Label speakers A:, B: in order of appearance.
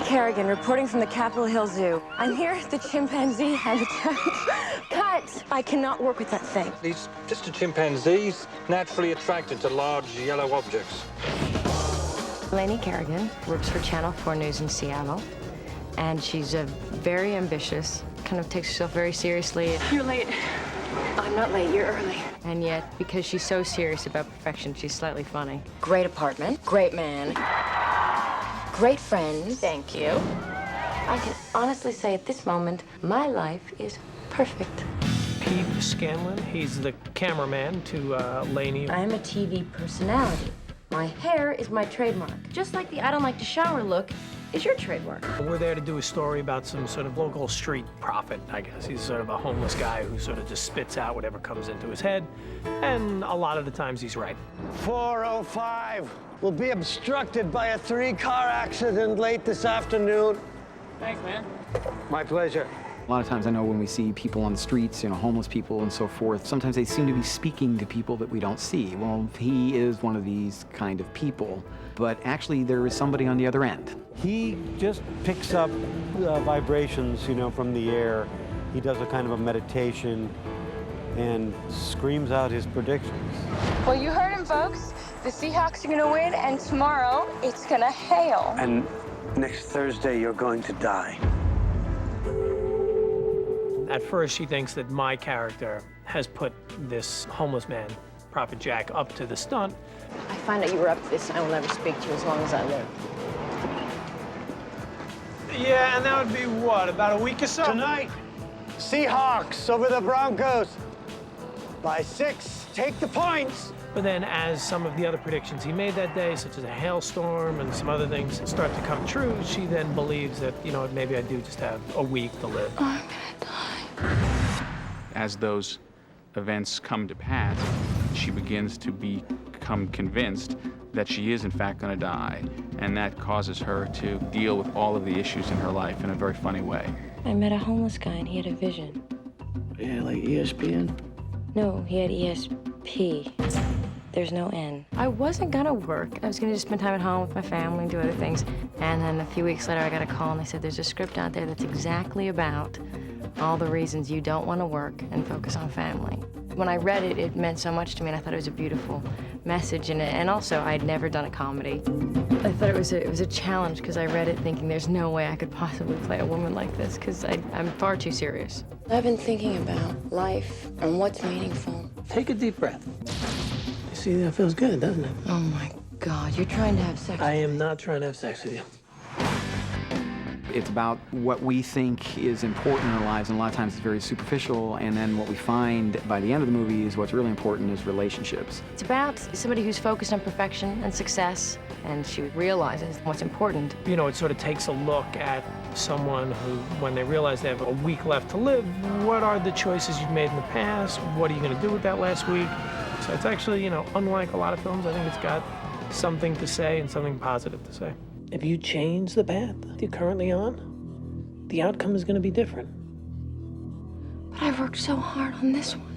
A: Kerigan, reporting from the Capitol Hill Zoo. I'm here at the chimpanzee habitat. Cut! I cannot work with that thing.
B: He's just a chimpanzee. He's naturally attracted to large yellow objects.
A: Lanie Kerigan works for Channel 4 News in Seattle, and she's very ambitious, kind of takes herself very seriously. You're late. I'm not late, you're early. And yet, because she's so serious about perfection, she's slightly funny. Great apartment, great man, great friends. Thank you. I can honestly say at this moment, my life is perfect.
C: Pete Scanlon, he's the cameraman to Lanie.
A: I'm a TV personality. My hair is my trademark. Just like the I don't like to shower look is your trademark.
C: We're there to do a story about some sort of local street prophet, I guess. He's sort of a homeless guy who sort of just spits out whatever comes into his head, and a lot of the times he's right.
D: 405 will be obstructed by a 3-car accident late this afternoon.
C: Thanks, man.
D: My pleasure.
E: A lot of times I know when we see people on the streets, you know, homeless people and so forth, sometimes they seem to be speaking to people that we don't see. Well, he is one of these kind of people, but actually there is somebody on the other end.
F: He just picks up vibrations, you know, from the air. He does a kind of a meditation and screams out his predictions.
G: Well, you heard him, folks. The Seahawks are gonna win, and tomorrow it's gonna hail.
D: And next Thursday, you're going to die.
C: At first, she thinks that my character has put this homeless man, Prophet Jack, up to the stunt.
A: I find out you were up to this, and I will never speak to you as long as I live.
C: Yeah, and that would be, what, about a week or so?
D: Tonight, Seahawks over the Broncos. By 6, take the points.
C: But then as some of the other predictions he made that day, such as a hailstorm and some other things, start to come true, she then believes that, you know, maybe I do just have a week to live.
A: Oh, I'm gonna die.
H: As those events come to pass, she begins to become convinced that she is in fact going to die, and that causes her to deal with all of the issues in her life in a very funny way.
A: I met a homeless guy, and he had a vision.
D: Yeah, like ESPN?
A: No, he had ESP. There's no N. I wasn't gonna work. I was gonna just spend time at home with my family and do other things. And then a few weeks later, I got a call, and they said, there's a script out there that's exactly about all the reasons you don't want to work and focus on family. When I read it, it meant so much to me, and I thought it was a beautiful message in it. And also, I'd never done a comedy. I thought it was a challenge, because I read it thinking there's no way I could possibly play a woman like this, because I'm far too serious. I've been thinking about life and what's meaningful.
F: Take a deep breath. You see, that feels good, doesn't it?
A: Oh my God, you're trying to have sex
F: I
A: with
F: am
A: me.
F: not trying to have sex with you.
E: It's about what we think is important in our lives, and a lot of times it's very superficial, and then what we find by the end of the movie is what's really important is relationships.
A: It's about somebody who's focused on perfection and success, and she realizes what's important.
C: You know, it sort of takes a look at someone who, when they realize they have a week left to live, what are the choices you've made in the past? What are you going to do with that last week? So it's actually, you know, unlike a lot of films, I think it's got something to say and something positive to say.
F: If you change the path you're currently on, the outcome is going to be different.
A: But I've worked so hard on this one.